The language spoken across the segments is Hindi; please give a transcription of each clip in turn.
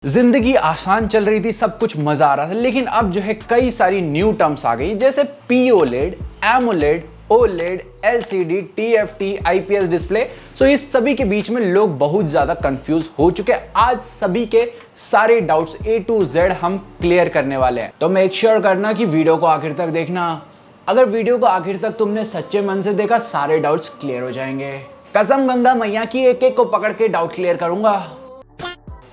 जिंदगी आसान चल रही थी, सब कुछ मजा आ रहा था, लेकिन अब जो है कई सारी न्यू टर्म्स आ गई जैसे POLED, AMOLED, OLED, LCD, TFT, IPS display. So इस सभी के बीच में लोग बहुत ज्यादा कंफ्यूज हो चुके हैं। आज सभी के सारे डाउट्स A to Z हम क्लियर करने वाले हैं, तो मेक श्योर करना कि वीडियो को आखिर तक देखना। अगर वीडियो को आखिर तक तुमने सच्चे मन से देखा, सारे डाउट्स क्लियर हो जाएंगे। कसम गंगा मैया की, एक एक को पकड़ के डाउट क्लियर करूंगा।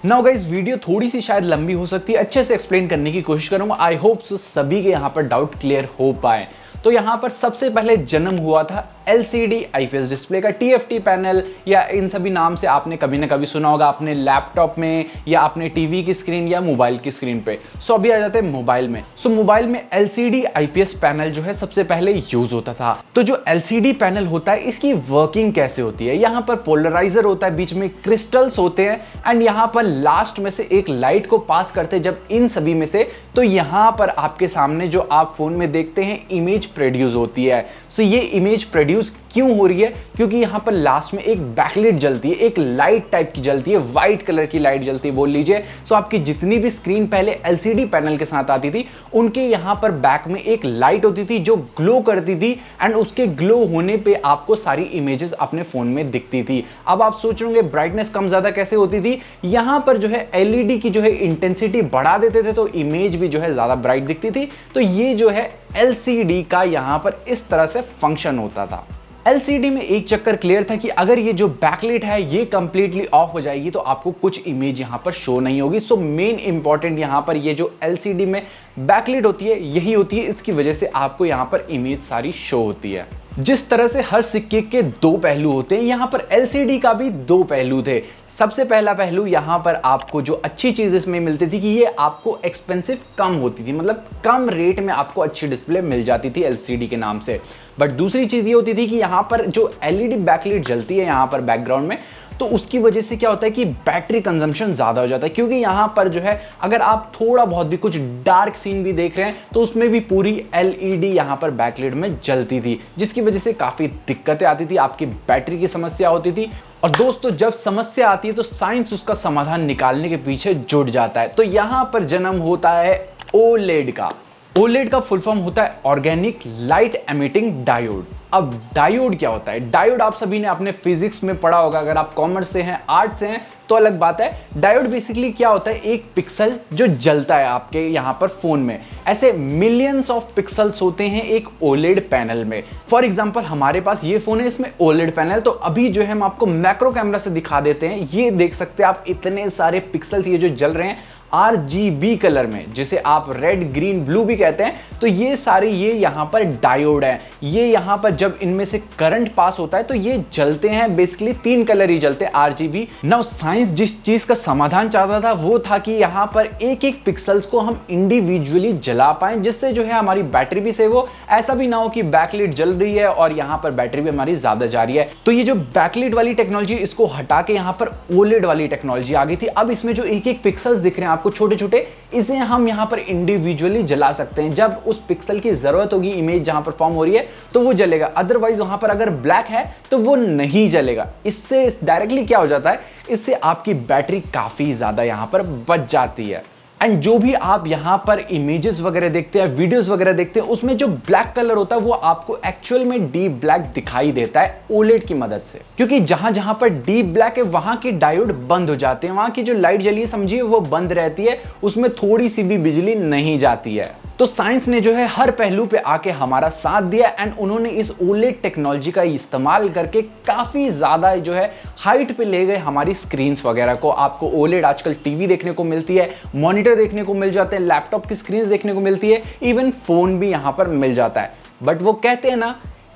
नाउ गाइस, वीडियो थोड़ी सी शायद लंबी हो सकती है, अच्छे से एक्सप्लेन करने की कोशिश करूंगा। आई होप सो सभी के यहाँ पर डाउट क्लियर हो पाए। तो यहाँ पर सबसे पहले जन्म हुआ था एलसीडी आईपीएस डिस्प्ले का। टीएफटी पैनल या इन सभी नाम से आपने कभी ना कभी सुना होगा, अपने लैपटॉप में या अपने टीवी की स्क्रीन या मोबाइल की स्क्रीन पे। सो अभी आ जाते हैं मोबाइल में। सो मोबाइल में एलसीडी आईपीएस पैनल जो है सबसे पहले यूज होता था। तो जो एलसीडी पैनल होता है, इसकी वर्किंग कैसे होती है? यहाँ पर पोलराइजर होता है, बीच में क्रिस्टल्स होते हैं एंड यहाँ पर लास्ट में से एक लाइट को पास करते हैं जब इन सभी में से, तो यहाँ पर आपके सामने जो आप फोन में देखते हैं इमेज प्रोड्यूस होती है। सो ये इमेज प्रोड्यूस क्यों हो रही है? क्योंकि यहाँ पर लास्ट में एक बैकलाइट जलती है, एक लाइट टाइप की जलती है, व्हाइट कलर की लाइट जलती है बोल लीजिए। सो आपकी जितनी भी स्क्रीन पहले एलसीडी पैनल के साथ आती थी, उनके यहाँ पर बैक में एक लाइट होती थी जो ग्लो करती थी एंड उसके ग्लो होने पे आपको सारी इमेजेस अपने फोन में दिखती थी। अब आप सोच रहे होंगे ब्राइटनेस कम ज्यादा कैसे होती थी? यहाँ पर जो है एलईडी की जो है इंटेंसिटी बढ़ा देते थे तो इमेज भी जो है ज्यादा ब्राइट दिखती थी। तो ये जो है एलसीडी का यहाँ पर इस तरह से फंक्शन होता था। एलसीडी में एक चक्कर क्लियर था कि अगर ये जो बैकलाइट है ये कंप्लीटली ऑफ हो जाएगी तो आपको कुछ इमेज यहाँ पर शो नहीं होगी। सो मेन इंपॉर्टेंट यहाँ पर ये जो एलसीडी में बैकलाइट होती है यही होती है, इसकी वजह से आपको यहाँ पर इमेज सारी शो होती है। जिस तरह से हर सिक्के के दो पहलू होते हैं, यहाँ पर एलसीडी का भी दो पहलू थे। सबसे पहला पहलू, यहाँ पर आपको जो अच्छी चीज इसमें मिलती थी कि ये आपको एक्सपेंसिव कम होती थी, मतलब कम रेट में आपको अच्छी डिस्प्ले मिल जाती थी एलसीडी के नाम से। बट दूसरी चीज ये होती थी कि यहाँ पर जो एलईडी बैकलाइट जलती है यहाँ पर बैकग्राउंड में, तो उसकी वजह से क्या होता है कि बैटरी कंजम्पशन ज़्यादा हो जाता है। क्योंकि यहाँ पर जो है अगर आप थोड़ा बहुत भी कुछ डार्क सीन भी देख रहे हैं तो उसमें भी पूरी एलईडी यहाँ पर बैकलाइट में जलती थी, जिसकी वजह से काफ़ी दिक्कतें आती थी, आपकी बैटरी की समस्या होती थी। और दोस्तों, जब समस्या आती है तो साइंस उसका समाधान निकालने के पीछे जुट जाता है। तो यहाँ पर जन्म होता है ओलेड का। ओलेड का फुल फॉर्म होता है ऑर्गेनिक लाइट एमिटिंग डायोड। अब डायोड क्या होता है? डायोड आप सभी ने अपने फिजिक्स में पढ़ा होगा, अगर आप कॉमर्स से हैं, आर्ट से हैं तो अलग बात है। डायोड बेसिकली क्या होता है? एक पिक्सल जो जलता है आपके यहाँ पर फोन में। ऐसे मिलियंस ऑफ पिक्सल्स होते हैं एक ओलेड पैनल में। फॉर एग्जांपल हमारे पास ये फोन है, इसमें ओलेड पैनल, तो अभी जो है हम आपको मैक्रो कैमरा से दिखा देते हैं। ये देख सकते हैं आप, इतने सारे पिक्सल्स ये जो जल रहे हैं RGB कलर में, जिसे आप रेड ग्रीन ब्लू भी कहते हैं। तो ये सारे ये यहाँ पर डायोड है। ये यहाँ पर जब इनमें से करंट पास होता है तो ये जलते हैं। बेसिकली तीन कलर ही जलते हैं, RGB। नाउ साइंस जिस चीज का समाधान चाहता था वो था कि यहाँ पर एक एक पिक्सल्स को हम इंडिविजुअली जला पाएं, जिससे जो है हमारी बैटरी भी सेव हो। ऐसा भी ना हो कि बैकलाइट जल रही है और यहाँ पर बैटरी भी हमारी ज्यादा जा रही है। तो ये जो बैकलाइट वाली टेक्नोलॉजी, इसको हटा के यहाँ पर ओलेड वाली टेक्नोलॉजी आ गई थी। अब इसमें जो एक एक पिक्सल्स दिख रहे हैं आपको छोटे छोटे, इसे हम यहां पर इंडिविजुअली जला सकते हैं। जब उस पिक्सल की जरूरत होगी, इमेज जहां पर फॉर्म हो रही है, तो वो जलेगा। अदरवाइज वहां पर अगर ब्लैक है तो वो नहीं जलेगा। इससे डायरेक्टली क्या हो जाता है, इससे आपकी बैटरी काफी ज्यादा यहां पर बच जाती है। एंड जो भी आप यहाँ पर इमेजेस वगैरह देखते हैं, वीडियोस वगैरह देखते हैं, उसमें जो ब्लैक कलर होता है वो आपको एक्चुअल में डीप ब्लैक दिखाई देता है ओलेड की मदद से। क्योंकि जहां जहां पर डीप ब्लैक है वहां के डायोड बंद हो जाते हैं, वहां की जो लाइट जली है समझिए वो बंद रहती है, उसमें थोड़ी सी भी बिजली नहीं जाती है। तो साइंस ने जो है हर पहलू पे आके हमारा साथ दिया एंड उन्होंने इस ओलेड टेक्नोलॉजी का इस्तेमाल करके काफी ज्यादा जो है हाइट पे ले गए हमारी स्क्रीन्स वगैरह को। आपको ओलेड आजकल टीवी देखने को मिलती है, मॉनिटर देखने को मिल जाते हैं, लैपटॉप की स्क्रीन देखने को मिलती है, इवन फोन भी यहाँ पर मिल जाता है। बट वो कहते हैं ना,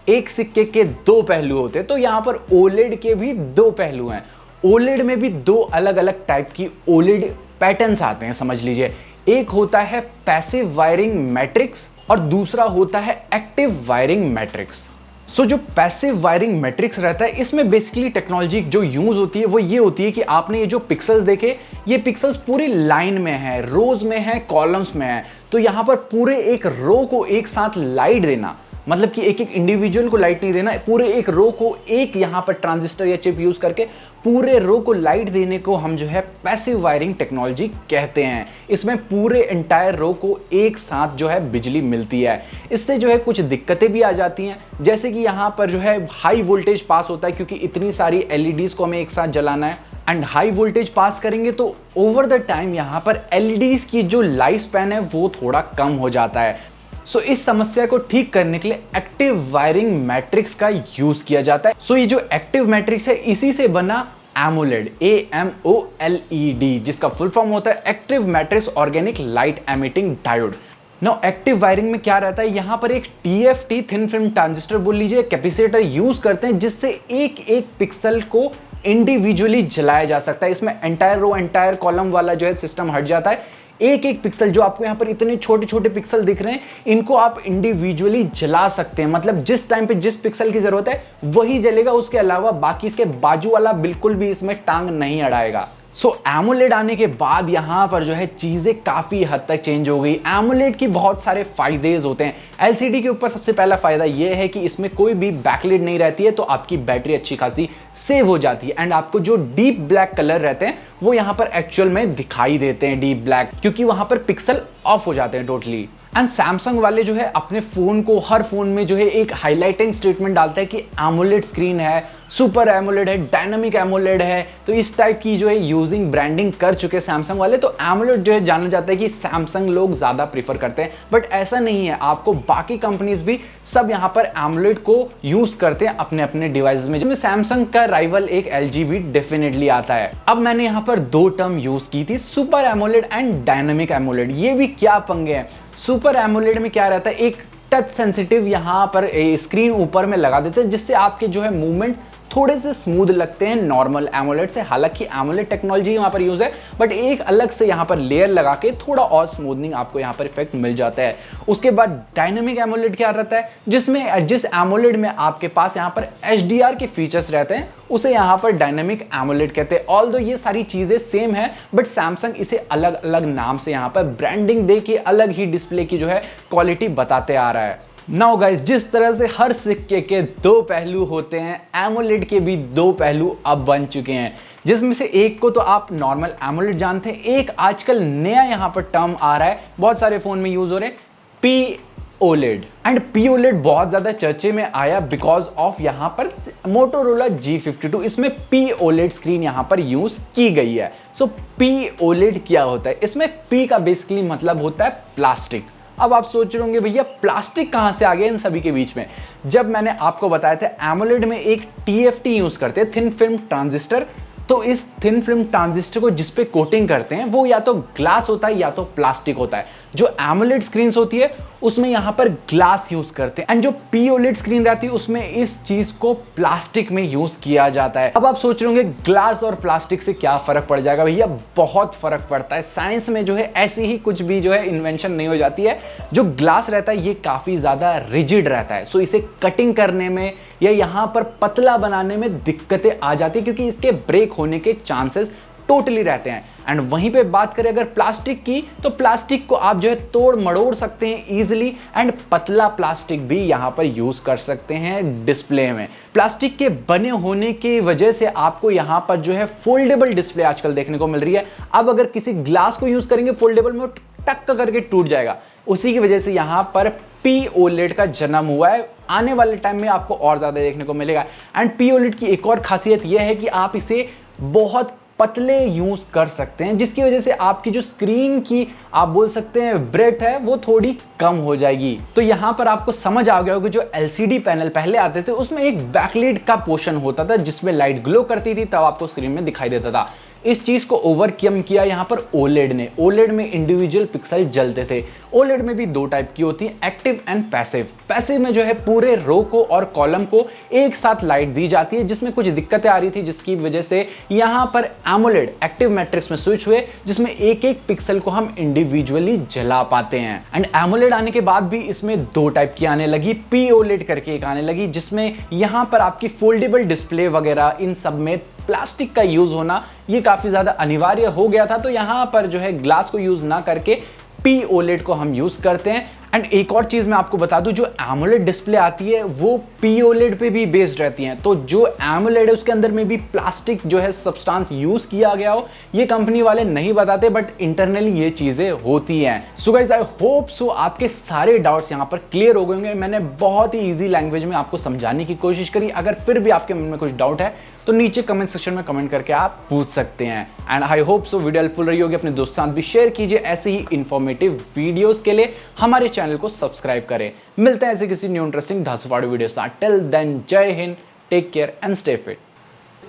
एक सिक्के के दो पहलू होते हैं, तो यहाँ पर ओलेड के भी दो पहलू हैं। ओलेड में भी दो अलग अलग टाइप की ओलेड पैटर्न्स आते हैं, समझ लीजिए। एक होता है पैसिव वायरिंग मैट्रिक्स और दूसरा होता है एक्टिव वायरिंग मैट्रिक्स। सो जो पैसिव वायरिंग मैट्रिक्स रहता है, इसमें बेसिकली टेक्नोलॉजी जो यूज होती है वो ये होती है कि आपने ये जो पिक्सल्स देखे, ये पिक्सल्स पूरी लाइन में है, रोज में है, कॉलम्स में है। तो यहाँ पर पूरे एक रो को एक साथ लाइट देना, मतलब कि एक एक इंडिविजुअल को लाइट नहीं देना, पूरे एक रो को एक यहाँ पर ट्रांजिस्टर या चिप यूज करके पूरे रो को लाइट देने को हम जो है पैसिव वायरिंग टेक्नोलॉजी कहते हैं। इसमें पूरे एंटायर रो को एक साथ जो है बिजली मिलती है। इससे जो है कुछ दिक्कतें भी आ जाती हैं, जैसे कि यहाँ पर जो है हाई वोल्टेज पास होता है क्योंकि इतनी सारी एलईडीज को हमें एक साथ जलाना है, एंड हाई वोल्टेज पास करेंगे तो ओवर द टाइम यहाँ पर एलईडीज की जो लाइफ स्पैन है वो थोड़ा कम हो जाता है। सो इस समस्या को ठीक करने के लिए एक्टिव वायरिंग मैट्रिक्स का यूज किया जाता है। सो ये जो एक्टिव मैट्रिक्स है इसी से बना AMOLED, AMOLED, जिसका फुल फॉर्म होता है active matrix organic light emitting diode. Now active wiring में क्या रहता है, यहाँ पर एक TFT थिन फिल्म ट्रांजिस्टर बोल लीजिए कैपेसिटर यूज करते हैं, जिससे एक एक पिक्सल को इंडिविजुअली जलाया जा सकता है। इसमें एंटायर रो एंटायर कॉलम वाला जो है सिस्टम हट जाता है। एक एक पिक्सल जो आपको यहाँ पर इतने छोटे छोटे पिक्सल दिख रहे हैं, इनको आप इंडिविजुअली जला सकते हैं। मतलब जिस टाइम पे जिस पिक्सल की जरूरत है वही जलेगा, उसके अलावा बाकी इसके बाजू वाला बिल्कुल भी इसमें टांग नहीं अड़ाएगा। सो AMOLED आने के बाद यहाँ पर जो है चीज़ें काफ़ी हद तक चेंज हो गई। AMOLED की बहुत सारे फायदे होते हैं। LCD के ऊपर सबसे पहला फ़ायदा ये है कि इसमें कोई भी बैकलाइट नहीं रहती है, तो आपकी बैटरी अच्छी खासी सेव हो जाती है, एंड आपको जो डीप ब्लैक कलर रहते हैं वो यहाँ पर एक्चुअल में दिखाई देते हैं डीप ब्लैक, क्योंकि वहाँ पर पिक्सल ऑफ हो जाते हैं टोटली। एंड सैमसंग वाले जो है अपने फ़ोन को हर फ़ोन में जो है एक हाईलाइटिंग स्टेटमेंट डालता है कि AMOLED स्क्रीन है, सुपर AMOLED है, डायनामिक AMOLED है। तो इस टाइप की जो है यूजिंग ब्रांडिंग कर चुके सैमसंग वाले, तो AMOLED जो है जाना जाता है कि सैमसंग लोग ज़्यादा प्रीफर करते हैं, बट ऐसा नहीं है। आपको बाकी कंपनीज भी सब यहाँ पर AMOLED को यूज़ करते हैं अपने अपने डिवाइसेस में, जिसमें सैमसंग का राइवल एक LG भी डेफिनेटली आता है। अब मैंने यहाँ पर दो टर्म यूज़ की थी, super AMOLED and dynamic AMOLED। ये भी क्या पंगे हैं। सुपर AMOLED में क्या रहता है, एक टच सेंसिटिव यहाँ पर स्क्रीन ऊपर में लगा देते हैं, जिससे आपके जो है मूवमेंट थोड़े से स्मूथ लगते हैं नॉर्मल AMOLED से। हालांकि AMOLED टेक्नोलॉजी यहाँ पर यूज है, बट एक अलग से यहाँ पर लेयर लगा के थोड़ा और स्मूथनिंग आपको यहाँ पर इफेक्ट मिल जाता है। उसके बाद डायनामिक AMOLED क्या रहता है, जिसमें जिस AMOLED में आपके पास यहाँ पर HDR के फीचर्स रहते हैं उसे यहाँ पर डायनामिक AMOLED कहते हैं। ऑल्दो ये सारी चीजें सेम है, बट सैमसंग इसे अलग अलग नाम से यहाँ पर ब्रांडिंग दे के अलग ही डिस्प्ले की जो है क्वालिटी बताते आ रहा है। नाउ गाइस, जिस तरह से हर सिक्के के दो पहलू होते हैं, AMOLED के भी दो पहलू अब बन चुके हैं, जिसमें से एक को तो आप नॉर्मल AMOLED जानते हैं, एक आजकल नया यहाँ पर टर्म आ रहा है, बहुत सारे फोन में यूज हो रहे हैं, POLED। एंड POLED बहुत ज्यादा चर्चे में आया बिकॉज ऑफ यहाँ पर Motorola G52, इसमें POLED स्क्रीन यहाँ पर यूज की गई है। सो POLED क्या होता है, इसमें P का बेसिकली मतलब होता है प्लास्टिक। अब आप सोच रहे होंगे भैया प्लास्टिक कहां से आ गया इन सभी के बीच में। जब मैंने आपको बताया था AMOLED में एक TFT यूज करते हैं, थिन फिल्म ट्रांजिस्टर, तो इस थिन फिल्म ट्रांजिस्टर को जिस पे कोटिंग करते हैं वो या तो ग्लास होता है या तो प्लास्टिक होता है। जो AMOLED स्क्रीन होती है उसमें यहाँ पर ग्लास यूज करते हैं, एंड जो POLED स्क्रीन रहती है उसमें इस चीज को प्लास्टिक में यूज किया जाता है। अब आप सोच रहे होंगे ग्लास और प्लास्टिक से क्या फर्क पड़ जाएगा। भैया बहुत फर्क पड़ता है। साइंस में जो है ऐसी ही कुछ भी जो है इन्वेंशन नहीं हो जाती है। जो ग्लास रहता है ये काफी ज्यादा रिजिड रहता है, सो इसे कटिंग करने में या यहाँ पर पतला बनाने में दिक्कतें आ जाती है, क्योंकि इसके ब्रेक होने के चांसेस टोटली रहते हैं। एंड वहीं पे बात करें अगर प्लास्टिक की, तो प्लास्टिक को आप जो है तोड़ मड़ोड़ सकते हैं इजीली, एंड पतला प्लास्टिक भी यहां पर यूज कर सकते हैं डिस्प्ले में। प्लास्टिक के बने होने की वजह से आपको यहां पर जो है फोल्डेबल डिस्प्ले आजकल देखने को मिल रही है। अब अगर किसी ग्लास को यूज करेंगे फोल्डेबल में, वो टक करके टूट जाएगा। उसी की वजह से यहां पर POLED का जन्म हुआ है। आने वाले टाइम में आपको और ज्यादा देखने को मिलेगा। एंड POLED की एक और खासियत यह है कि आप इसे बहुत पतले यूज कर सकते हैं, जिसकी वजह से आपकी जो स्क्रीन की आप बोल सकते हैं ब्रेथ है वो थोड़ी कम हो जाएगी। तो यहां पर आपको समझ आ गया होगा जो LCD पैनल पहले आते थे उसमें एक बैकलाइट का पोर्शन होता था जिसमें लाइट ग्लो करती थी, तब आपको स्क्रीन में दिखाई देता था। इस चीज को ओवरकम किया यहां पर OLED ने। OLED में इंडिविजुअल पिक्सल जलते थे। OLED में भी दो टाइप की होती है, एक्टिव एंड पैसिव। पैसिव में जो है पूरे रो को और कॉलम को एक साथ लाइट दी जाती है, जिसमें कुछ दिक्कतें आ रही थी, जिसकी वजह से यहां पर AMOLED एक्टिव मैट्रिक्स में स्विच हुए, जिसमें एक एक पिक्सल को हम इंडिविजुअली जला पाते हैं। एंड AMOLED आने के बाद भी इसमें दो टाइप की आने लगी, POLED करके एक आने लगी, जिसमें यहां पर आपकी फोल्डेबल डिस्प्ले वगैरह इन सब में प्लास्टिक का यूज होना ये काफी ज्यादा अनिवार्य हो गया था। तो यहां पर जो है ग्लास को यूज ना करके POLED को हम यूज करते हैं। एंड एक और चीज मैं आपको बता दूं, जो एमोलेड डिस्प्ले आती है वो पीओलेड पे भी बेस्ड रहती हैं। तो जो एमोलेड है उसके अंदर में भी प्लास्टिक जो है सब्सटेंस यूज किया गया हो, ये कंपनी वाले नहीं बताते, बट इंटरनली ये चीजें होती हैं। So guys I hope so आपके सारे डाउट्स यहाँ पर क्लियर हो गए होंगे। मैंने बहुत ही ईजी लैंग्वेज में आपको समझाने की कोशिश करी। अगर फिर भी आपके मन में कुछ डाउट है तो नीचे कमेंट सेक्शन में कमेंट करके आप पूछ सकते हैं। And I hope so video helpful रही होगी। अपने दोस्तों के साथ भी शेयर कीजिए ऐसे ही इंफॉर्मेटिव वीडियोस के लिए। हमारे चैनल को सब्सक्राइब करें। मिलते हैं ऐसे किसी न्यू इंटरेस्टिंग धांसुवाड़े वीडियो साथ। टिल देन जय हिंद, take care and stay fit.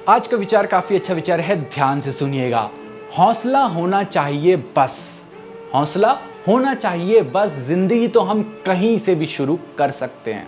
आज का विचार काफी अच्छा विचार है, ध्यान से सुनिएगा। हौसला होना चाहिए बस, हौसला होना चाहिए बस, जिंदगी तो हम कहीं से भी शुरू कर सकते हैं।